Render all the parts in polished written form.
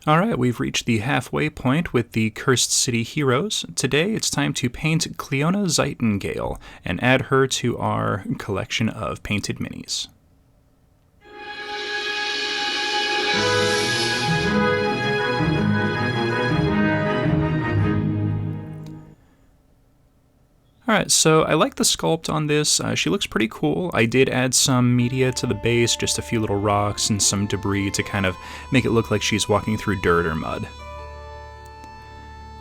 Alright, we've reached the halfway point with the Cursed City heroes. Today it's time to paint Cleona Zeitengale and add her to our collection of painted minis. Alright, so I like the sculpt on this. She looks pretty cool. I did add some media to the base, just a few little rocks and some debris to kind of make it look like she's walking through dirt or mud.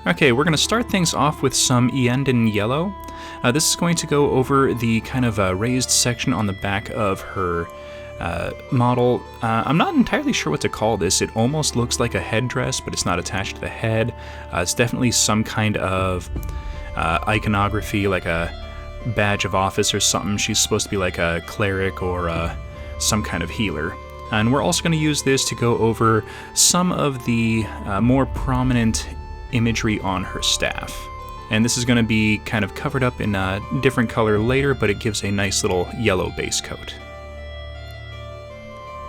Okay, we're going to start things off with some Ienden yellow. This is going to go over the kind of raised section on the back of her model. I'm not entirely sure what to call this. It almost looks like a headdress, but it's not attached to the head. It's definitely some kind of iconography, like a badge of office or something. She's supposed to be like a cleric or some kind of healer. And we're also going to use this to go over some of the more prominent imagery on her staff. And this is going to be kind of covered up in a different color later, but it gives a nice little yellow base coat.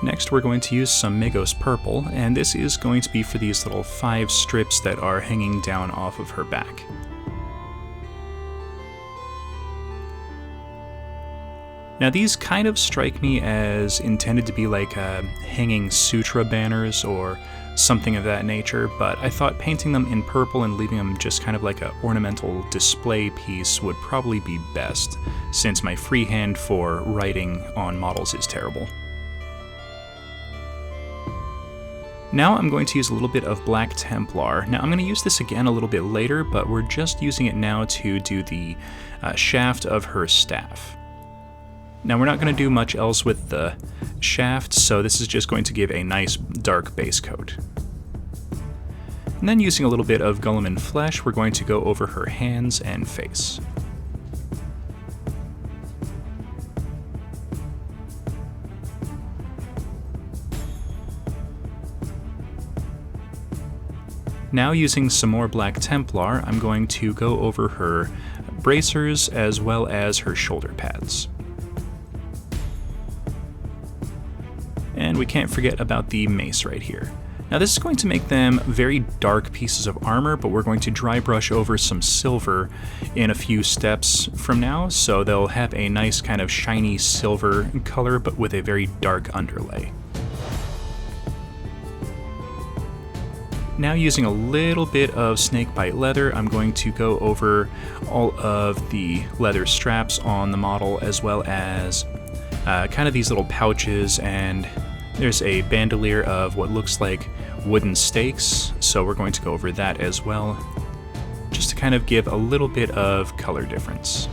Next, we're going to use some Magos purple, and this is going to be for these little 5 strips that are hanging down off of her back. Now these kind of strike me as intended to be like hanging sutra banners or something of that nature, but I thought painting them in purple and leaving them just kind of like an ornamental display piece would probably be best, since my freehand for writing on models is terrible. Now I'm going to use a little bit of Black Templar. Now I'm going to use this again a little bit later, but we're just using it now to do the shaft of her staff. Now we're not going to do much else with the shaft, so this is just going to give a nice dark base coat. And then using a little bit of Guilliman flesh, we're going to go over her hands and face. Now using some more Black Templar, I'm going to go over her bracers as well as her shoulder pads. And we can't forget about the mace right here. Now this is going to make them very dark pieces of armor, but we're going to dry brush over some silver in a few steps from now, so they'll have a nice kind of shiny silver color, but with a very dark underlay. Now using a little bit of snakebite leather, I'm going to go over all of the leather straps on the model, as well as kind of these little pouches, and there's a bandolier of what looks like wooden stakes, so we're going to go over that as well, just to kind of give a little bit of color difference.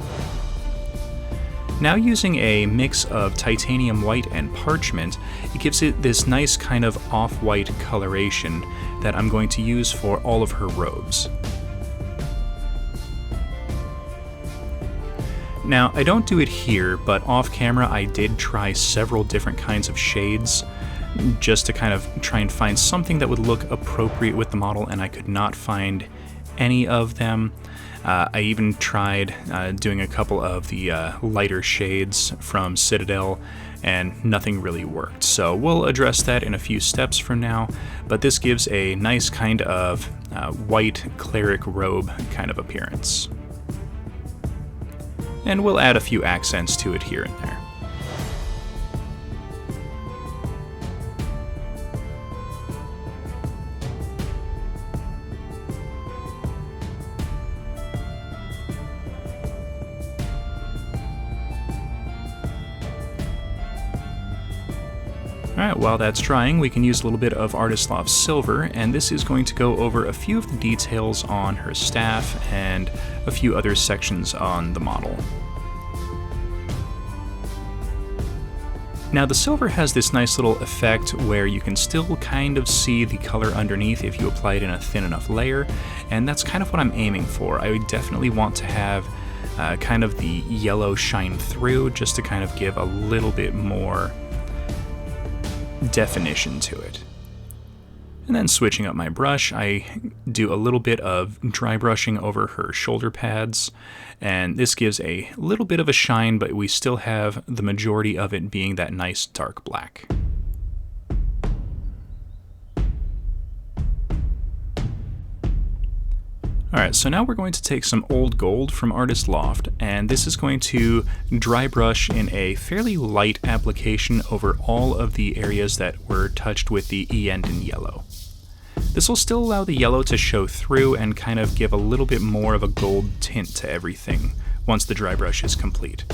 Now using a mix of titanium white and parchment, it gives it this nice kind of off-white coloration that I'm going to use for all of her robes. Now, I don't do it here, but off camera I did try several different kinds of shades just to kind of try and find something that would look appropriate with the model, and I could not find any of them. I even tried doing a couple of the lighter shades from Citadel, and nothing really worked. So we'll address that in a few steps from now, but this gives a nice kind of white cleric robe kind of appearance. And we'll add a few accents to it here and there. Alright, while that's drying, we can use a little bit of Artislav Silver, and this is going to go over a few of the details on her staff and a few other sections on the model. Now the silver has this nice little effect where you can still kind of see the color underneath if you apply it in a thin enough layer, and that's kind of what I'm aiming for. I would definitely want to have kind of the yellow shine through, just to kind of give a little bit more definition to it. And then switching up my brush, I do a little bit of dry brushing over her shoulder pads, and this gives a little bit of a shine, but we still have the majority of it being that nice dark black. Alright, so now we're going to take some old gold from Artist Loft, and this is going to dry brush in a fairly light application over all of the areas that were touched with the end in yellow. This will still allow the yellow to show through and kind of give a little bit more of a gold tint to everything once the dry brush is complete.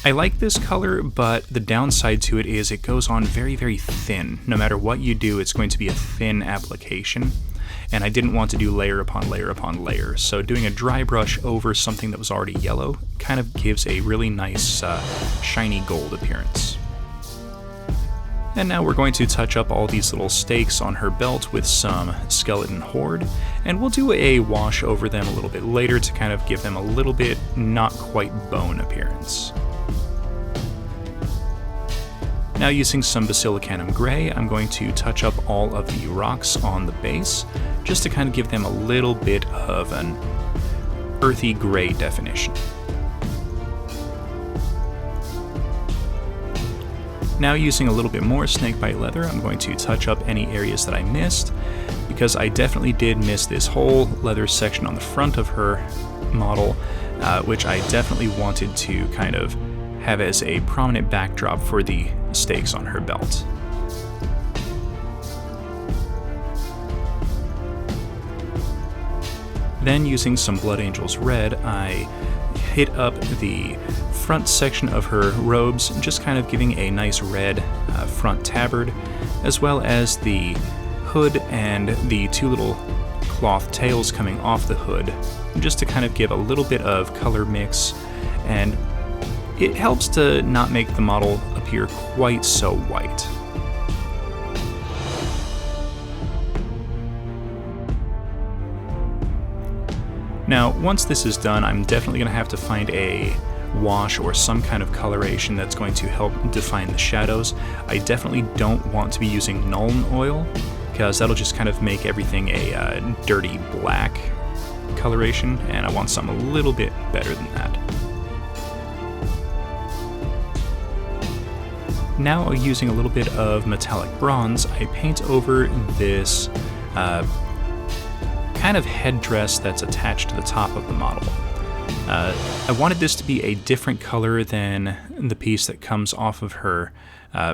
I like this color, but the downside to it is it goes on very, very thin. No matter what you do, it's going to be a thin application, and I didn't want to do layer upon layer upon layer, so doing a dry brush over something that was already yellow kind of gives a really nice shiny gold appearance. And now we're going to touch up all these little stakes on her belt with some skeleton horde, and we'll do a wash over them a little bit later to kind of give them a little bit not quite bone appearance. Now using some Basilicanum Gray, I'm going to touch up all of the rocks on the base, just to kind of give them a little bit of an earthy gray definition. Now using a little bit more Snakebite Leather, I'm going to touch up any areas that I missed, because I definitely did miss this whole leather section on the front of her model, which I definitely wanted to kind of have as a prominent backdrop for the stakes on her belt. Then using some Blood Angels Red, I hit up the front section of her robes, just kind of giving a nice red front tabard, as well as the hood and the two little cloth tails coming off the hood, just to kind of give a little bit of color mix, and it helps to not make the model appear quite so white. Now, once this is done, I'm definitely going to have to find a wash or some kind of coloration that's going to help define the shadows. I definitely don't want to be using Nuln Oil, because that'll just kind of make everything a dirty black coloration, and I want something a little bit better than that. Now, using a little bit of metallic bronze, I paint over this kind of headdress that's attached to the top of the model. I wanted this to be a different color than the piece that comes off of her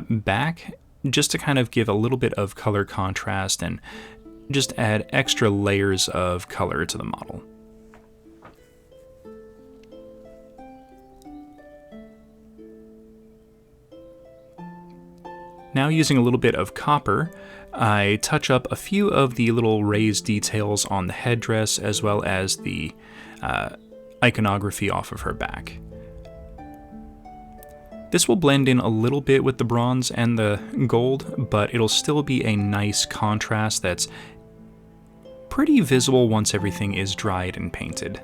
back, just to kind of give a little bit of color contrast and just add extra layers of color to the model. Now, using a little bit of copper, I touch up a few of the little raised details on the headdress, as well as the iconography off of her back. This will blend in a little bit with the bronze and the gold, but it'll still be a nice contrast that's pretty visible once everything is dried and painted.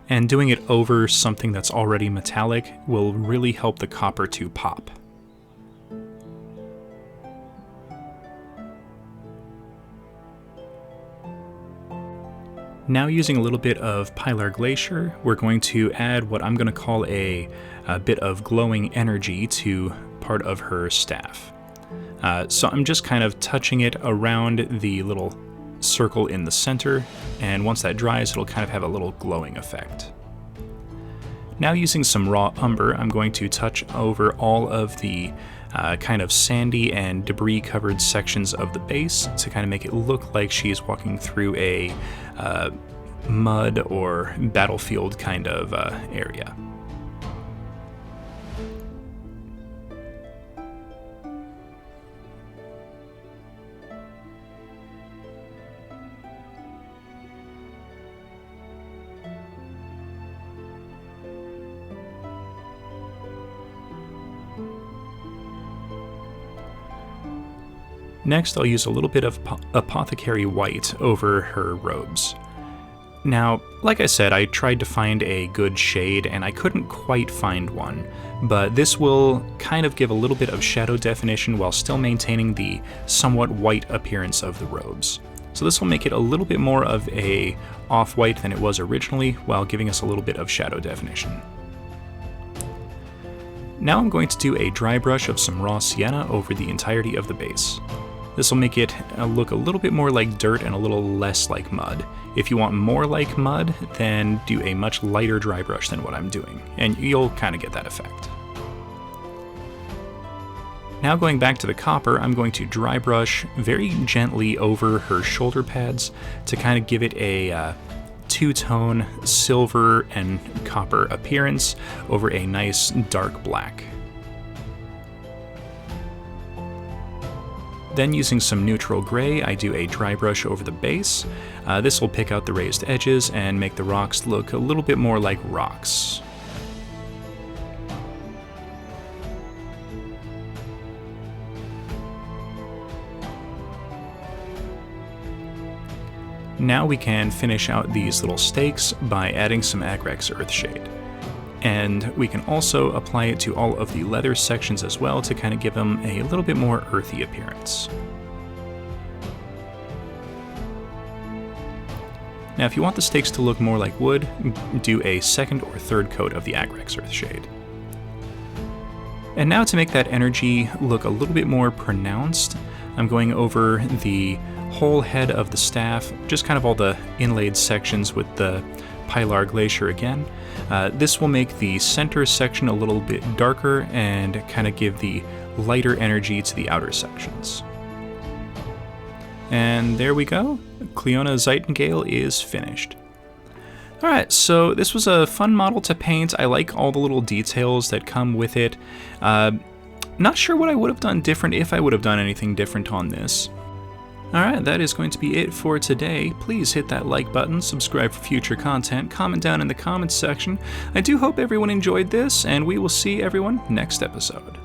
And doing it over something that's already metallic will really help the copper to pop. Now, using a little bit of Pilar Glacier, we're going to add what I'm going to call a bit of glowing energy to part of her staff. So I'm just kind of touching it around the little circle in the center, and once that dries, it'll kind of have a little glowing effect. Now, using some raw umber, I'm going to touch over all of the kind of sandy and debris covered sections of the base to kind of make it look like she's walking through a mud or battlefield kind of area. Next, I'll use a little bit of Apothecary White over her robes. Now, like I said, I tried to find a good shade and I couldn't quite find one, but this will kind of give a little bit of shadow definition while still maintaining the somewhat white appearance of the robes. So this will make it a little bit more of a off-white than it was originally, while giving us a little bit of shadow definition. Now I'm going to do a dry brush of some raw sienna over the entirety of the base. This will make it look a little bit more like dirt and a little less like mud. If you want more like mud, then do a much lighter dry brush than what I'm doing, and you'll kind of get that effect. Now going back to the copper, I'm going to dry brush very gently over her shoulder pads to kind of give it a two-tone silver and copper appearance over a nice dark black. Then using some neutral gray, I do a dry brush over the base. This will pick out the raised edges and make the rocks look a little bit more like rocks. Now we can finish out these little stakes by adding some Agrex Earthshade. And we can also apply it to all of the leather sections as well to kind of give them a little bit more earthy appearance. Now if you want the stakes to look more like wood, do a second or third coat of the Agrex Earthshade. And now to make that energy look a little bit more pronounced, I'm going over the whole head of the staff, just kind of all the inlaid sections with the Pilar Glacier again. This will make the center section a little bit darker and kind of give the lighter energy to the outer sections. And there we go. Cleona Zeitengale is finished. Alright, so this was a fun model to paint. I like all the little details that come with it. Not sure what I would have done different if I would have done anything different on this. Alright, that is going to be it for today. Please hit that like button, subscribe for future content, comment down in the comments section. I do hope everyone enjoyed this, and we will see everyone next episode.